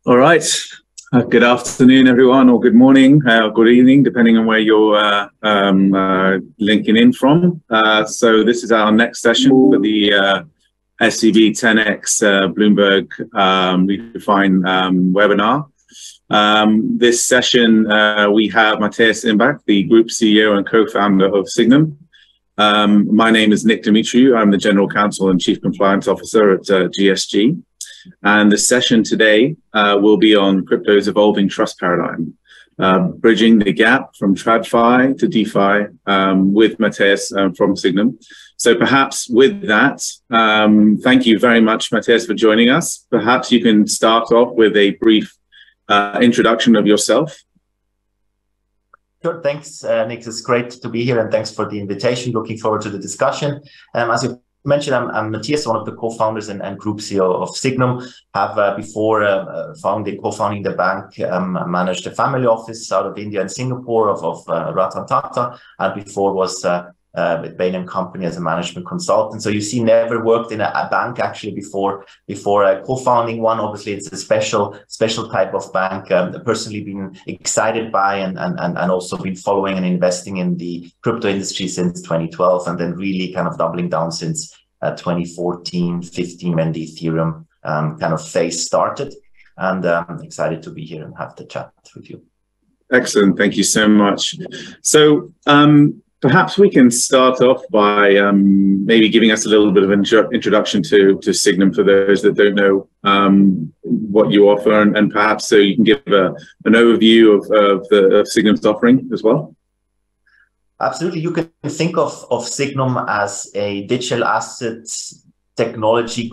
All right. Good afternoon, everyone, or good morning, good evening, depending on where you're linking in from. So this is our next session for the SEB 10X Bloomberg Redefine webinar. This session, we have Mathias Imbach, the Group CEO and co-founder of Sygnum. My name is Dimitriou. I'm the General Counsel and Chief Compliance Officer at GSG. And the session today will be on crypto's evolving trust paradigm, bridging the gap from TradFi to DeFi with Mathias from Sygnum. So perhaps with that, thank you very much, Mathias, for joining us. Perhaps you can start off with a brief introduction of yourself. Sure. Thanks, Nick. It's great to be here, and thanks for the invitation. Looking forward to the discussion. As you mentioned, I'm Mathias, one of the co-founders and group CEO of Sygnum. Have before co-founding the bank, managed a family office out of India and Singapore of Ratan Tata, and before was with Bain & Company as a management consultant. So you see, never worked in a bank actually before co-founding one. Obviously, it's a special type of bank. Personally been excited by and also been following and investing in the crypto industry since 2012, and then really kind of doubling down since 2014-15 when the Ethereum kind of phase started. And I'm excited to be here and have the chat with you. Excellent. Thank you so much. So perhaps we can start off by maybe giving us a little bit of an introduction to Sygnum for those that don't know what you offer, and perhaps so you can give an overview of Sygnum's offering as well. Absolutely. You can think of Sygnum as a digital assets technology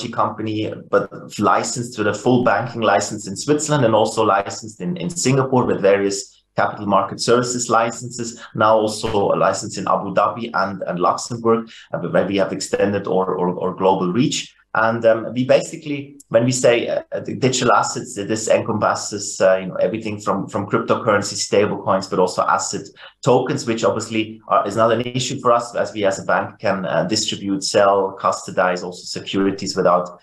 company, but licensed with a full banking license in Switzerland and also licensed in Singapore with various capital market services licenses, now also a license in Abu Dhabi and Luxembourg, where we have extended our global reach. And we basically, when we say the digital assets, this encompasses everything from cryptocurrency, stable coins, but also asset tokens, which obviously is not an issue for us, as we as a bank can distribute, sell, custodize also securities without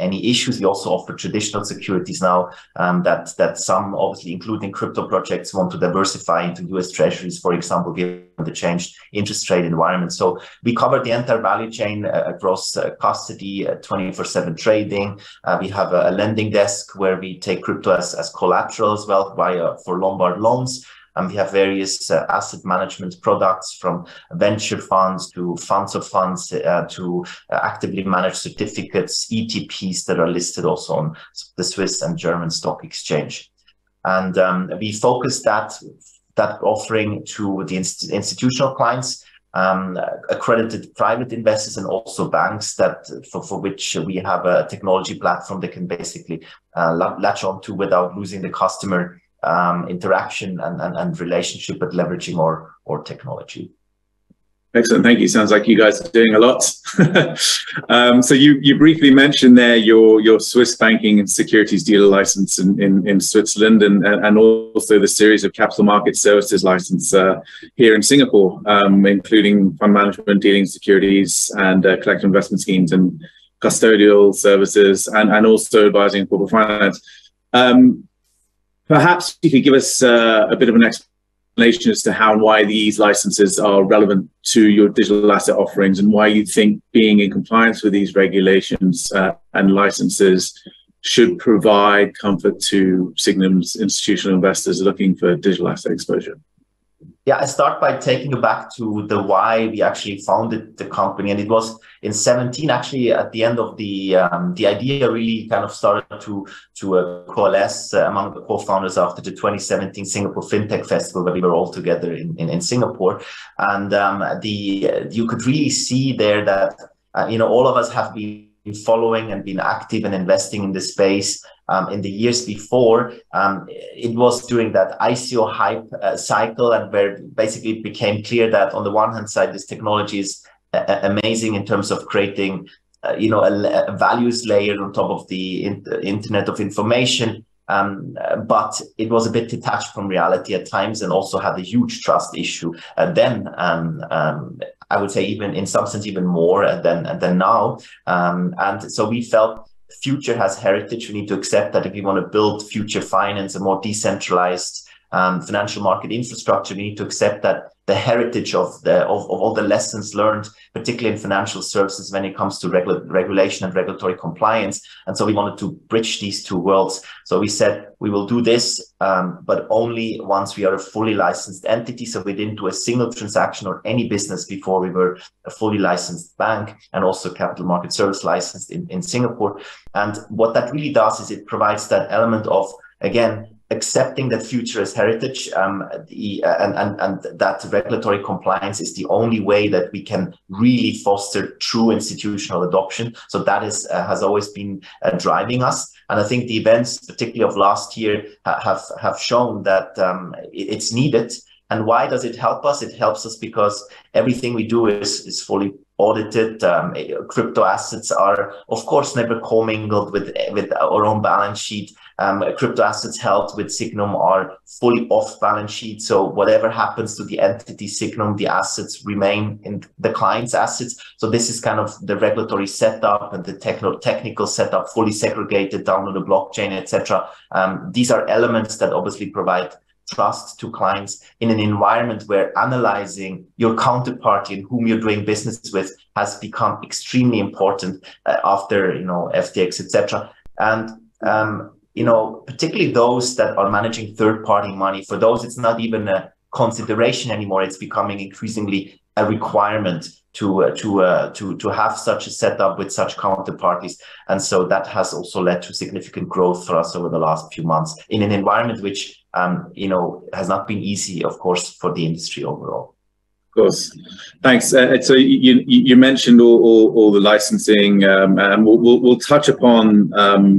any issues. We also offer traditional securities now that some, obviously including crypto projects, want to diversify into US treasuries, for example, given the changed interest rate environment. So we cover the entire value chain across custody, 24/7 trading. We have a lending desk where we take crypto as collateral as well for Lombard loans. And we have various asset management products, from venture funds to funds of funds to actively managed certificates, ETPs that are listed also on the Swiss and German stock exchange. And we focus that offering to the institutional clients, accredited private investors, and also banks that for which we have a technology platform that can basically latch onto without losing the customer interaction and relationship, but leveraging our technology. Excellent. Thank you. Sounds like you guys are doing a lot. So you briefly mentioned there your Swiss banking and securities dealer license in Switzerland, and also the series of capital market services license here in Singapore, including fund management, dealing securities, and collective investment schemes, and custodial services, and also advising corporate finance. Perhaps you could give us a bit of an explanation as to how and why these licenses are relevant to your digital asset offerings, and why you think being in compliance with these regulations and licenses should provide comfort to Sygnum's institutional investors looking for digital asset exposure. Yeah, I start by taking you back to the why we actually founded the company, and it was in 2017. Actually, at the end of the idea really kind of started to coalesce among the co-founders after the 2017 Singapore FinTech Festival, where we were all together in Singapore, and you could really see there that all of us have been following and been active and investing in this space in the years before. It was during that ICO hype cycle, and where basically it became clear that on the one hand side, this technology is amazing in terms of creating a values layer on top of the Internet of Information, but it was a bit detached from reality at times, and also had a huge trust issue then. I would say even in some sense even more than now. And so we felt future has heritage. We need to accept that if we want to build future finance, a more decentralized financial market infrastructure, we need to accept that the heritage of all the lessons learned, particularly in financial services when it comes to regulation and regulatory compliance. And so we wanted to bridge these two worlds. So we said we will do this, but only once we are a fully licensed entity. So we didn't do a single transaction or any business before we were a fully licensed bank and also capital market service licensed in Singapore. And what that really does is it provides that element of, again, accepting that future as heritage, and that regulatory compliance is the only way that we can really foster true institutional adoption. So that is has always been driving us. And I think the events, particularly of last year, have shown that it's needed. And why does it help us? It helps us because everything we do is fully audited. Crypto assets are, of course, never commingled with our own balance sheet. Crypto assets held with Sygnum are fully off balance sheet. So whatever happens to the entity Sygnum, the assets remain in the client's assets. So this is kind of the regulatory setup and the technical setup, fully segregated down on the blockchain, etc. These are elements that obviously provide trust to clients in an environment where analyzing your counterparty and whom you're doing business with has become extremely important after, FTX, etc. And particularly those that are managing third-party money, for those it's not even a consideration anymore. It's becoming increasingly a requirement to have such a setup with such counterparties. And so that has also led to significant growth for us over the last few months in an environment which has not been easy, of course, for the industry overall. Of course. Thanks. So you mentioned all the licensing, and we'll touch upon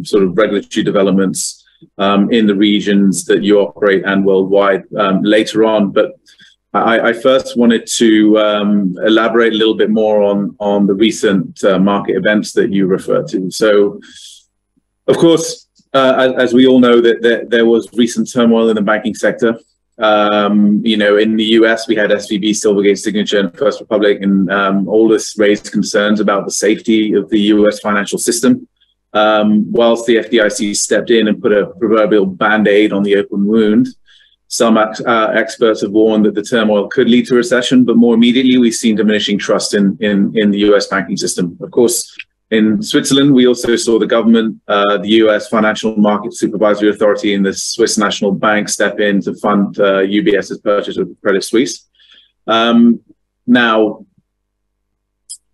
sort of regulatory developments in the regions that you operate and worldwide later on. But I first wanted to elaborate a little bit more on the recent market events that you referred to. So, of course, as we all know, that there was recent turmoil in the banking sector. In the US, we had SVB, Silvergate, Signature, and First Republic, and all this raised concerns about the safety of the US financial system. Whilst the FDIC stepped in and put a proverbial band-aid on the open wound, some experts have warned that the turmoil could lead to recession, but more immediately, we've seen diminishing trust in the US banking system. Of course, in Switzerland, we also saw the government, the US Financial Market Supervisory Authority, and the Swiss National Bank step in to fund UBS's purchase of Credit Suisse. Now,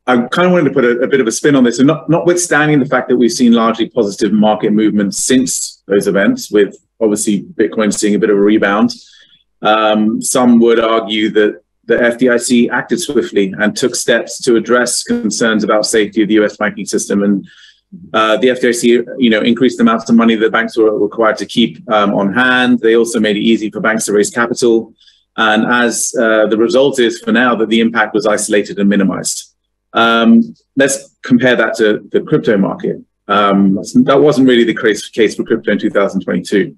I kind of wanted to put a bit of a spin on this, and notwithstanding the fact that we've seen largely positive market movements since those events, with obviously Bitcoin seeing a bit of a rebound, some would argue that the FDIC acted swiftly and took steps to address concerns about safety of the US banking system. And the FDIC, increased the amounts of money that banks were required to keep on hand. They also made it easy for banks to raise capital. And as the result is, for now, that the impact was isolated and minimized. Let's compare that to the crypto market. That wasn't really the case for crypto in 2022.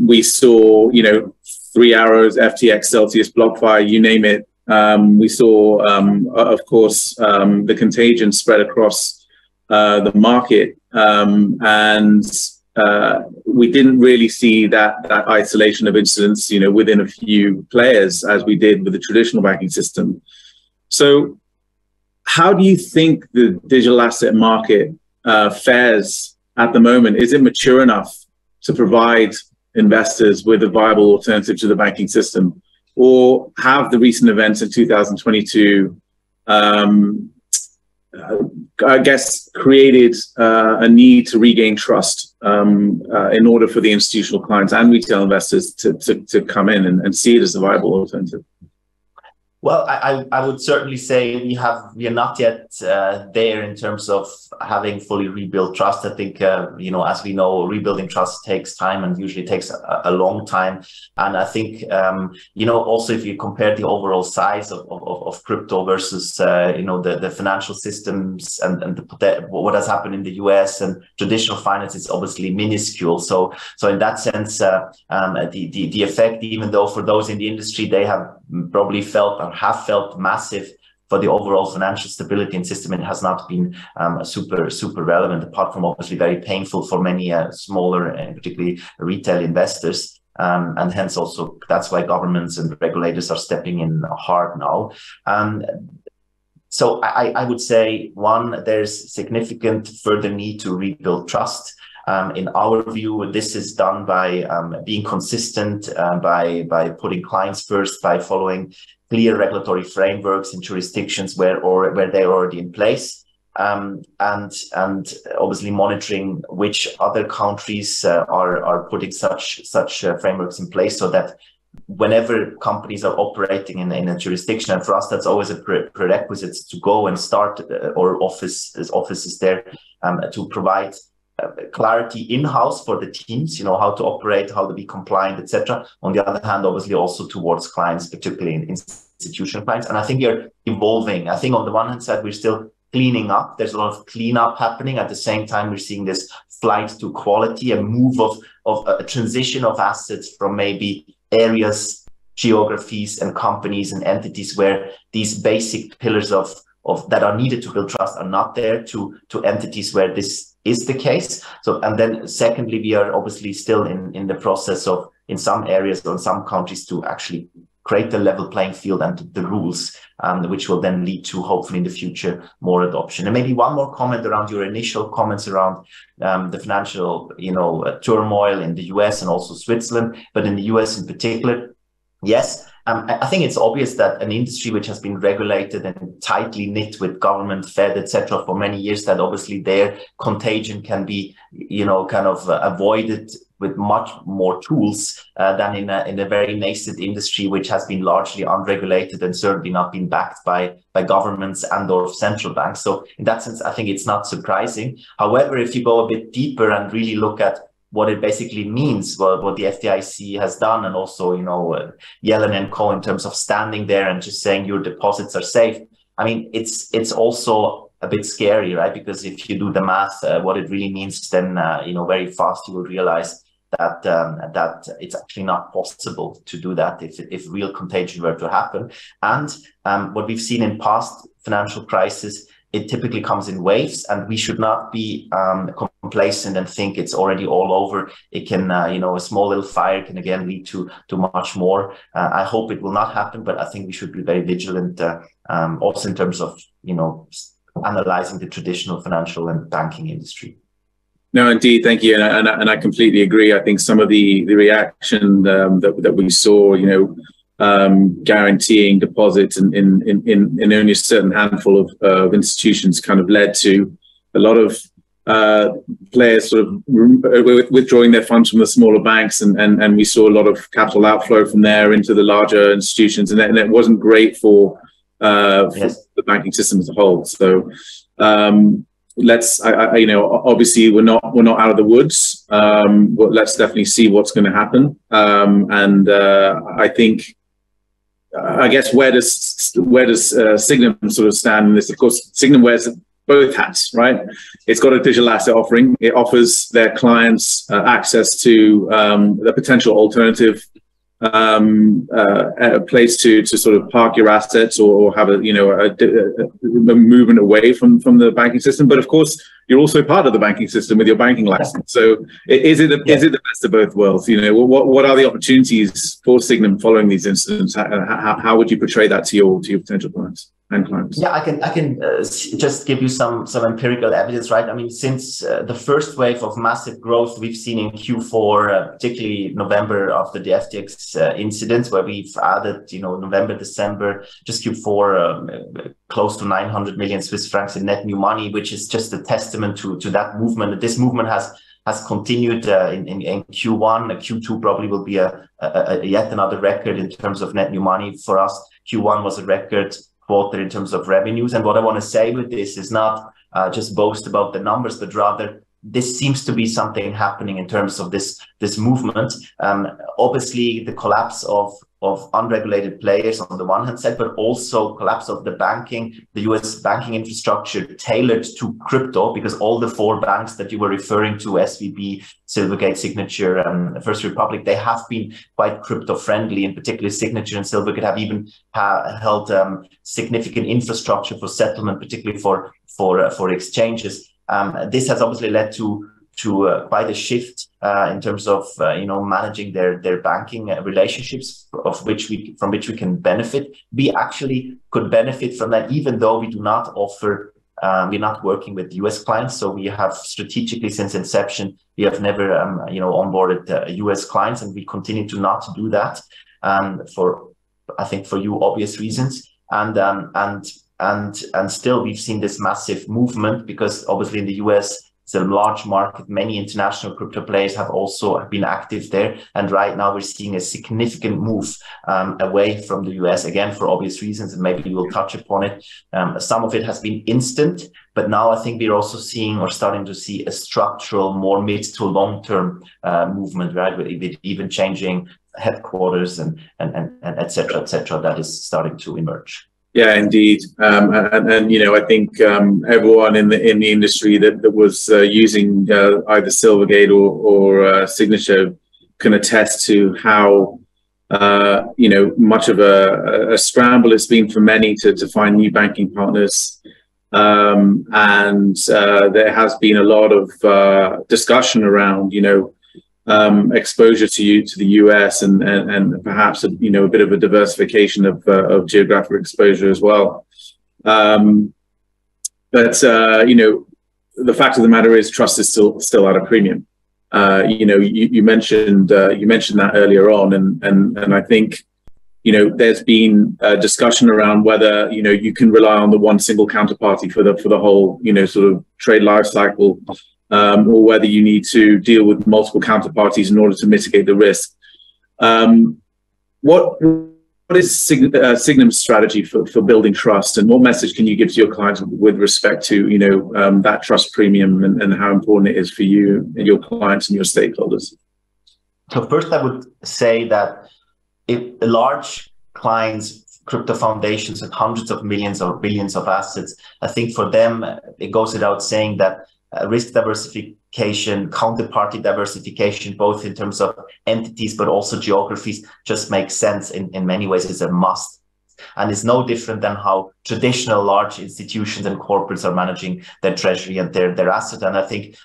We saw, 3 Arrows, FTX, Celsius, BlockFi, you name it. We saw, of course, the contagion spread across the market, and we didn't really see that isolation of incidents, within a few players as we did with the traditional banking system. So, how do you think the digital asset market fares at the moment? Is it mature enough to provide investors with a viable alternative to the banking system? Or have the recent events in 2022, I guess, created a need to regain trust in order for the institutional clients and retail investors to come in and see it as a viable alternative? Well, I would certainly say we are not yet there in terms of having fully rebuilt trust. I think, as we know, rebuilding trust takes time and usually takes a long time. And I think, also if you compare the overall size of crypto versus, the financial systems and what has happened in the US and traditional finance, is obviously minuscule. So in that sense, the effect, even though for those in the industry, they have probably felt or have felt massive for the overall financial stability and system, it has not been super relevant, apart from obviously very painful for many smaller and particularly retail investors. And hence also that's why governments and regulators are stepping in hard now. So I would say, one, there's significant further need to rebuild trust. In our view, this is done by being consistent, by putting clients first, by following clear regulatory frameworks in jurisdictions where they're already in place, and obviously monitoring which other countries are putting such frameworks in place, so that whenever companies are operating in a jurisdiction, and for us that's always a prerequisite to go and start or offices there, to provide clarity in-house for the teams, how to operate, how to be compliant, etc. On the other hand, obviously also towards clients, particularly in institutional clients. And I think you're evolving. I think on the one hand side, we're still cleaning up. There's a lot of cleanup happening. At the same time, we're seeing this flight to quality, a move of a transition of assets from maybe areas, geographies, and companies and entities where these basic pillars of that are needed to build trust are not there, to entities where this is the case. So, and then secondly, we are obviously still in the process of, in some areas or in some countries, to actually create the level playing field and the rules, which will then lead to, hopefully in the future, more adoption. And maybe one more comment around your initial comments around the financial, turmoil in the US and also Switzerland, but in the US in particular, yes. I think it's obvious that an industry which has been regulated and tightly knit with government, Fed, etc. for many years, that obviously their contagion can be, avoided with much more tools than in a very nascent industry, which has been largely unregulated and certainly not been backed by governments and or central banks. So in that sense, I think it's not surprising. However, if you go a bit deeper and really look at what it basically means, what the FDIC has done, and also, Yellen and co, in terms of standing there and just saying your deposits are safe. I mean, it's also a bit scary, right? Because if you do the math, what it really means, then, very fast you will realize that it's actually not possible to do that if real contagion were to happen. And what we've seen in past financial crises, it typically comes in waves, and we should not be complacent and think it's already all over. It can, a small little fire can again lead to much more. I hope it will not happen, but I think we should be very vigilant, also in terms of, analyzing the traditional financial and banking industry. No, indeed, thank you, and I completely agree. I think some of the reaction that we saw, guaranteeing deposits in only a certain handful of institutions, kind of led to a lot of players sort of withdrawing their funds from the smaller banks, and we saw a lot of capital outflow from there into the larger institutions, and it wasn't great for the banking system as a whole. So obviously we're not out of the woods, but let's definitely see what's going to happen. And I think, I guess, where does Sygnum sort of stand in this? Of course, Sygnum wears both hats, right? It's got a digital asset offering. It offers their clients access to the potential alternative place to sort of park your assets or have a movement away from the banking system. But of course, you're also part of the banking system with your banking license. So is it the best of both worlds? What are the opportunities for Sygnum following these incidents? How would you portray that to your potential clients and clients? Yeah, I can just give you some empirical evidence, right? I mean, since the first wave of massive growth we've seen in Q4, particularly November after the FTX incident, where we've added, November, December, just Q4, close to 900 million Swiss francs in net new money, which is just a testament to that movement. This movement has continued in Q1. Q2 probably will be yet another record in terms of net new money for us. Q1 was a record quarter in terms of revenues. And what I want to say with this is not just boast about the numbers, but rather this seems to be something happening in terms of this movement. Obviously, the collapse of of unregulated players on the one hand side, but also collapse of the US banking infrastructure tailored to crypto, because all the 4 banks that you were referring to, SVB, Silvergate, Signature, and First Republic, they have been quite crypto friendly. In particular, Signature and Silvergate have even held significant infrastructure for settlement, particularly for exchanges. This has obviously led to quite a shift in terms of managing their banking relationships, from which we can benefit. We actually could benefit from that, even though we do not offer. We're not working with US clients, so we have strategically since inception we have never onboarded US clients, and we continue to not do that for you obvious reasons. And still we've seen this massive movement, because obviously in the US it's a large market. Many international crypto players have also been active there. And right now we're seeing a significant move away from the US, again, for obvious reasons, and maybe we'll touch upon it. Some of it has been instant, but now I think we're also seeing or starting to see a structural, more mid to long-term movement, right? With even changing headquarters and et cetera, that is starting to emerge. Yeah, indeed, and I think everyone in the industry that was using either Silvergate or Signature can attest to how much of a scramble it's been for many to find new banking partners, and there has been a lot of discussion around exposure to the US and perhaps a bit of a diversification of geographic exposure as well. But the fact of the matter is trust is still at a premium. You mentioned that earlier on, and I think there's been a discussion around whether you can rely on the one single counterparty for the whole sort of trade life cycle. Or whether you need to deal with multiple counterparties in order to mitigate the risk. What is Sygnum's strategy for building trust, and what message can you give to your clients with respect to that trust premium and how important it is for you and your clients and your stakeholders? So first, I would say that if large clients, crypto foundations with hundreds of millions or billions of assets, I think for them it goes without saying that risk diversification, counterparty diversification, both in terms of entities but also geographies, just makes sense in many ways. It's a must. And it's no different than how traditional large institutions and corporates are managing their treasury and their asset. And I think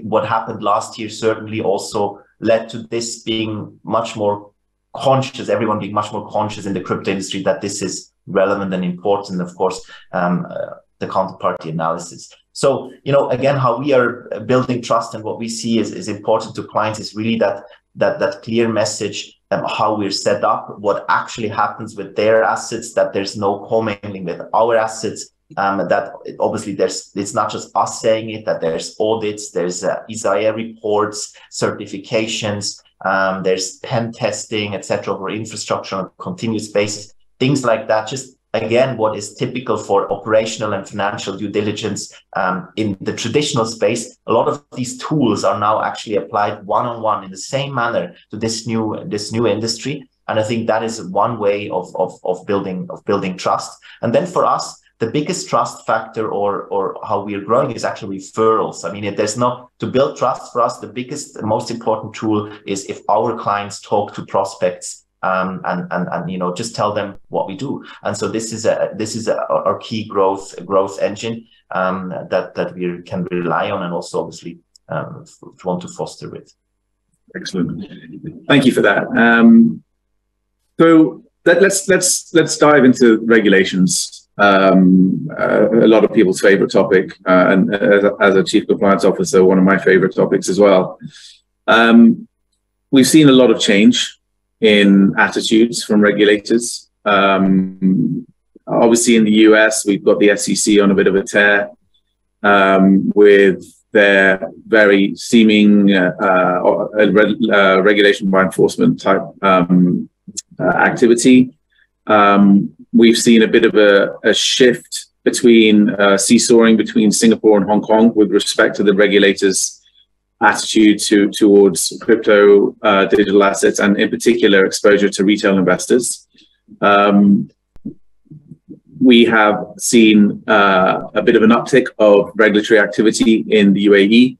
what happened last year certainly also led to this being much more conscious, everyone being much more conscious in the crypto industry that this is relevant and important, of course, the counterparty analysis. So, again, how we are building trust and what we see is important to clients is really that clear message, how we're set up, what actually happens with their assets, that there's no commingling with our assets, that obviously it's not just us saying it, that there's audits, there's ISAE reports, certifications, there's pen testing, etc., for infrastructure on a continuous basis, things like that. Just again, what is typical for operational and financial due diligence in the traditional space, a lot of these tools are now actually applied one-on-one in the same manner to this new industry. And I think that is one way of building trust. And then for us, the biggest trust factor or how we are growing is actually referrals. I mean, to build trust for us, the biggest, the most important tool is if our clients talk to prospects and just tell them what we do. And so this is our key growth engine that we can rely on and also obviously want to foster with. Excellent, thank you for that. So let's dive into regulations. A lot of people's favorite topic, and as a chief compliance officer, one of my favorite topics as well. We've seen a lot of change in attitudes from regulators. Obviously in the US, we've got the SEC on a bit of a tear with their very seeming regulation by enforcement type activity. We've seen a bit of a shift between seesawing between Singapore and Hong Kong with respect to the regulators' attitude towards crypto, digital assets, and in particular exposure to retail investors. We have seen a bit of an uptick of regulatory activity in the UAE.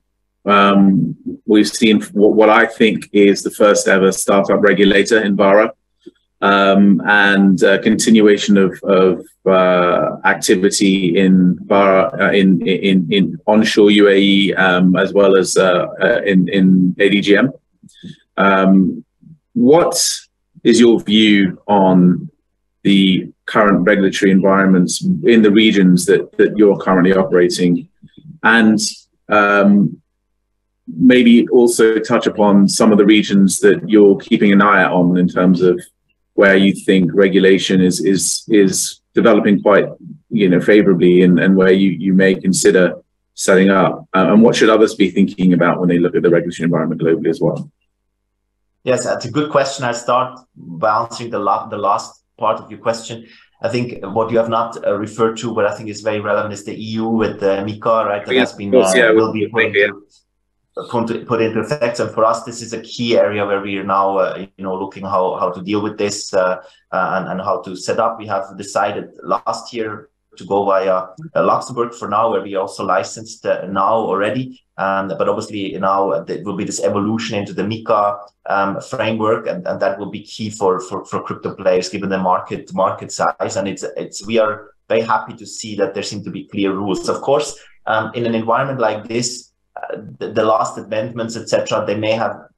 We've seen what I think is the first ever startup regulator in VARA, and continuation of activity in VARA in onshore UAE, as well as in ADGM. What is your view on the current regulatory environments in the regions that you're currently operating, and maybe also touch upon some of the regions that you're keeping an eye on in terms of where you think regulation is developing quite, favorably, and where you may consider setting up, and what should others be thinking about when they look at the regulatory environment globally as well? Yes, that's a good question. I'll start by answering the last part of your question. I think what you have not referred to, but I think is very relevant, is the EU with the MiCA, right? That has been will be put into effect. And for us, this is a key area where we are now, looking how to deal with this and how to set up. We have decided last year to go via Luxembourg for now, where we also licensed now already. But obviously now there will be this evolution into the MiCA framework, and that will be key for crypto players given the market size. And we are very happy to see that there seem to be clear rules. Of course, in an environment like this, the last amendments, etc.,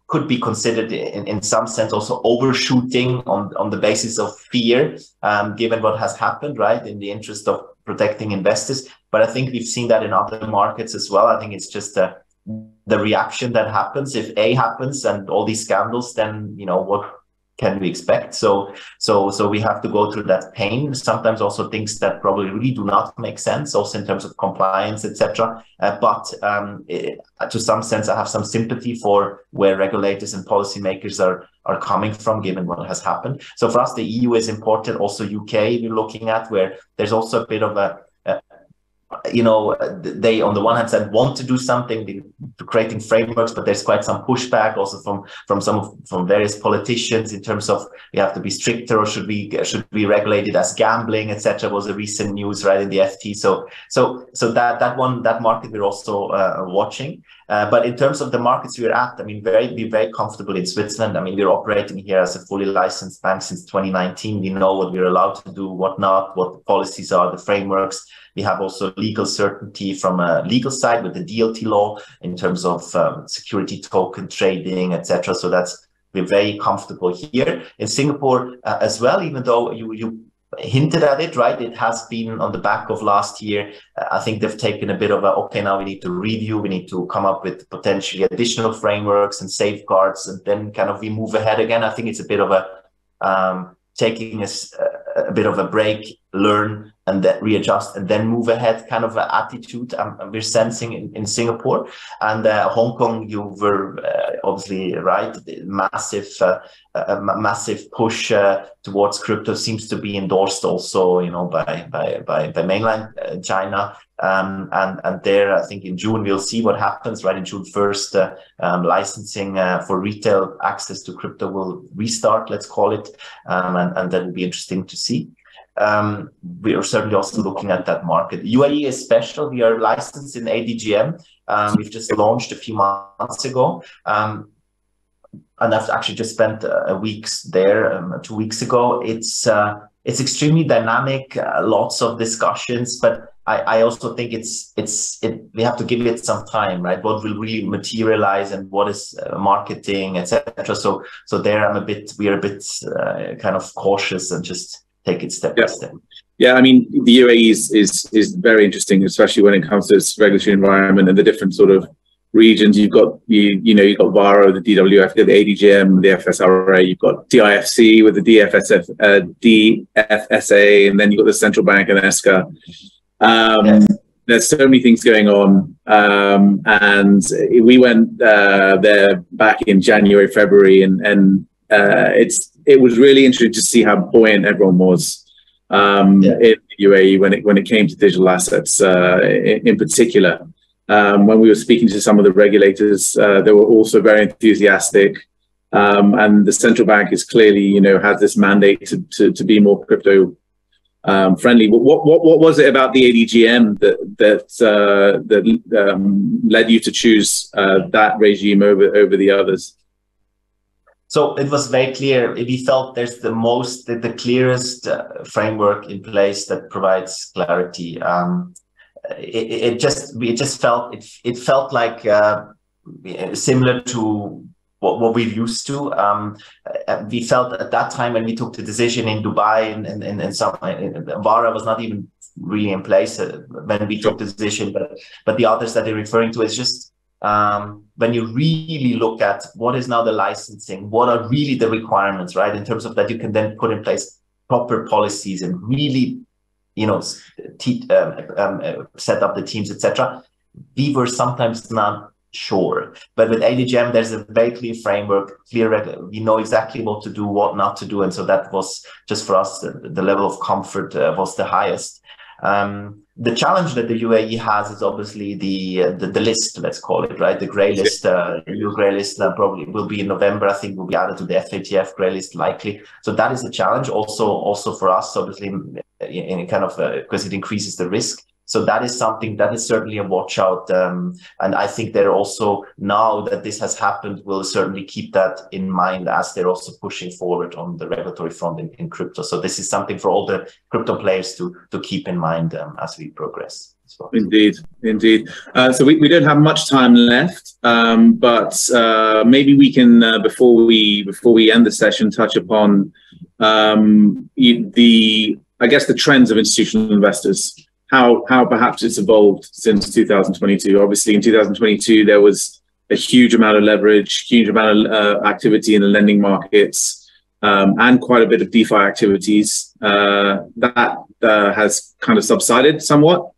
could be considered in some sense also overshooting on the basis of fear, given what has happened, right, in the interest of protecting investors. But I think we've seen that in other markets as well. I think it's just the reaction that happens. If A happens and all these scandals, then what can we expect? So we have to go through that pain. Sometimes also things that probably really do not make sense, also in terms of compliance, etc. But to some sense, I have some sympathy for where regulators and policymakers are coming from, given what has happened. So for us, the EU is important. Also UK, we're looking at, where there's also a bit of they on the one hand side want to do something to creating frameworks, but there's quite some pushback also from various politicians in terms of we have to be stricter, or should we regulate it as gambling, etc. was a recent news, right, in the FT. So that market we're also watching. But in terms of the markets we're at, I mean, we're very comfortable in Switzerland. I mean, we're operating here as a fully licensed bank since 2019. We know what we're allowed to do, what not, what the policies are, the frameworks. We have also legal certainty from a legal side with the DLT law in terms of security token trading, etc. So we're very comfortable here. In Singapore as well, even though you hinted at it, right? It has been on the back of last year. I think they've taken a bit of okay, now we need to review, we need to come up with potentially additional frameworks and safeguards, and then kind of we move ahead again. I think it's a bit of taking a bit of a break, learn, and then readjust, and then move ahead kind of attitude we're sensing in Singapore. And Hong Kong, you were obviously right, massive push towards crypto seems to be endorsed also, by mainland China. And there, I think in June, we'll see what happens, right? In June 1st, licensing for retail access to crypto will restart, let's call it. And that will be interesting to see. We are certainly also looking at that market. UAE is special. We are licensed in ADGM. We've just launched a few months ago. And I've actually just spent weeks there 2 weeks ago. It's extremely dynamic, lots of discussions, but I also think we have to give it some time, right? What will really materialize and what is marketing, etc. So there we are a bit kind of cautious and just take it step by step. Yeah, I mean, the UAE is very interesting, especially when it comes to its regulatory environment and the different sort of regions. You've got you've got VARA, the DWF, the ADGM, the FSRA. You've got DIFC with the DFSA, and then you've got the central bank and ESCA. There's so many things going on, and we went there back in January, February, and it was really interesting to see how buoyant everyone was in the UAE when it came to digital assets in particular. when we were speaking to some of the regulators, they were also very enthusiastic. And the central bank is clearly, has this mandate to be more crypto friendly. What was it about the ADGM that led you to choose that regime over the others? So it was very clear. We felt there's the clearest framework in place that provides clarity. It felt like similar to what we're used to. We felt at that time when we took the decision in Dubai and some VARA was not even really in place when we took the decision, but the others that they're referring to is just when you really look at what is now the licensing, what are really the requirements, right? In terms of that, you can then put in place proper policies and really, set up the teams, etc. We were sometimes not sure, but with ADGM, there's a very clear framework, we know exactly what to do, what not to do, and so that was just for us the level of comfort was the highest. The challenge that the UAE has is obviously the list, let's call it, right? The grey list, new grey list probably will be in November. I think will be added to the FATF grey list likely. So that is a challenge also for us, obviously, in kind of because it increases the risk. So that is something that is certainly a watch out. And I think they're also, now that this has happened, will certainly keep that in mind as they're also pushing forward on the regulatory front in crypto. So this is something for all the crypto players to keep in mind as we progress. Well. Indeed. So we don't have much time left, but maybe we can, before we end the session, touch upon I guess the trends of institutional investors. How perhaps it's evolved since 2022. Obviously, in 2022, there was a huge amount of leverage, huge amount of activity in the lending markets, and quite a bit of DeFi activities. That has kind of subsided somewhat.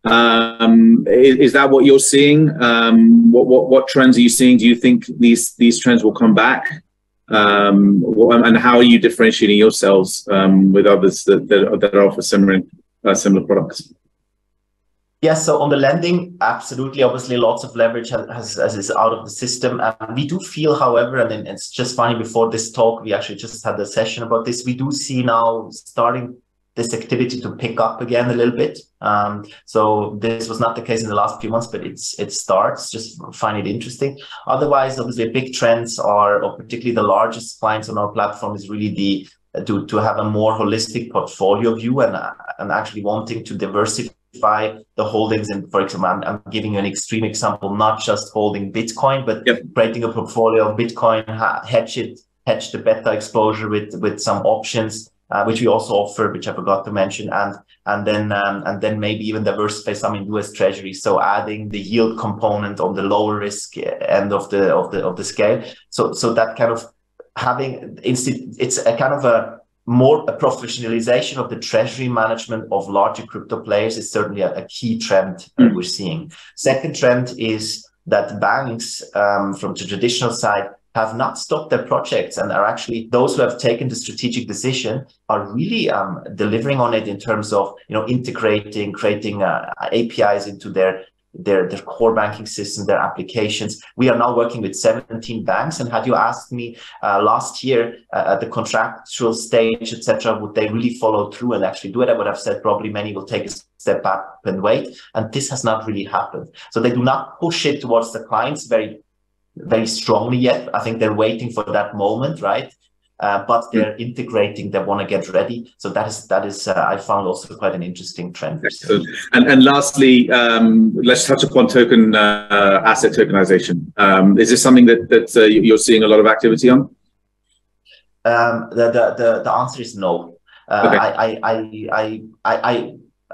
Is that what you're seeing? What trends are you seeing? Do you think these trends will come back? And how are you differentiating yourselves with others that offer similar products? Yes, so on the lending, absolutely. Obviously, lots of leverage is out of the system. We do feel, however, and it's just funny, before this talk, we actually just had a session about this. We do see now starting this activity to pick up again a little bit. So this was not the case in the last few months, but it starts. Just find it interesting. Otherwise, obviously, big trends are, or particularly the largest clients on our platform, is really to have a more holistic portfolio view and actually wanting to diversify the holdings. And for example, I'm giving you an extreme example, not just holding Bitcoin, but creating a portfolio of Bitcoin, hedge the beta exposure with some options, which we also offer, which I forgot to mention, and then maybe even diversify some in US Treasury. So adding the yield component on the lower risk end of the scale. So that kind of it's a kind of a professionalization of the treasury management of larger crypto players is certainly a key trend that we're seeing. Second trend is that banks from the traditional side have not stopped their projects and are actually, those who have taken the strategic decision are really delivering on it in terms of integrating, creating APIs into their core banking system, their applications. We are now working with 17 banks. And had you asked me last year at the contractual stage, etc., would they really follow through and actually do it? I would have said probably many will take a step back and wait. And this has not really happened. So they do not push it towards the clients very, very strongly yet. I think they're waiting for that moment, right? But they're integrating, they want to get ready. So that is I found also quite an interesting trend. And lastly, let's touch upon asset tokenization. Is this something that you're seeing a lot of activity on? The answer is no. Okay.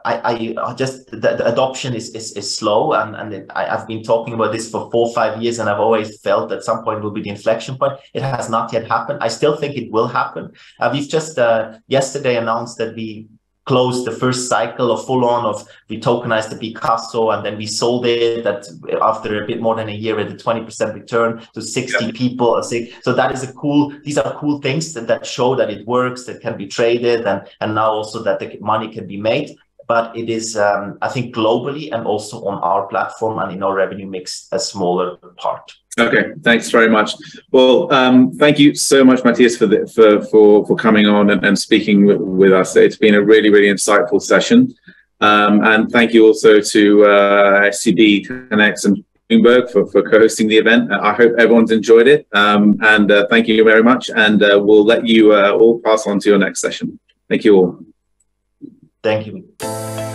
I just the adoption is slow, and I've been talking about this for 4 or 5 years, and I've always felt at some point will be the inflection point. It has not yet happened. I still think it will happen. We've just yesterday announced that we closed the first cycle of we tokenized the Picasso, and then we sold it after a bit more than a year at a 20% return to 60 people. So that is these are cool things that show that it works, that can be traded, and now also that the money can be made. but it is, I think, globally and also on our platform and in our revenue mix, a smaller part. Okay, thanks very much. Well, thank you so much, Mathias, for coming on and speaking with us. It's been a really, really insightful session. And thank you also to SCB, Connect, and Bloomberg for co-hosting the event. I hope everyone's enjoyed it. And thank you very much. And we'll let you all pass on to your next session. Thank you all. Thank you.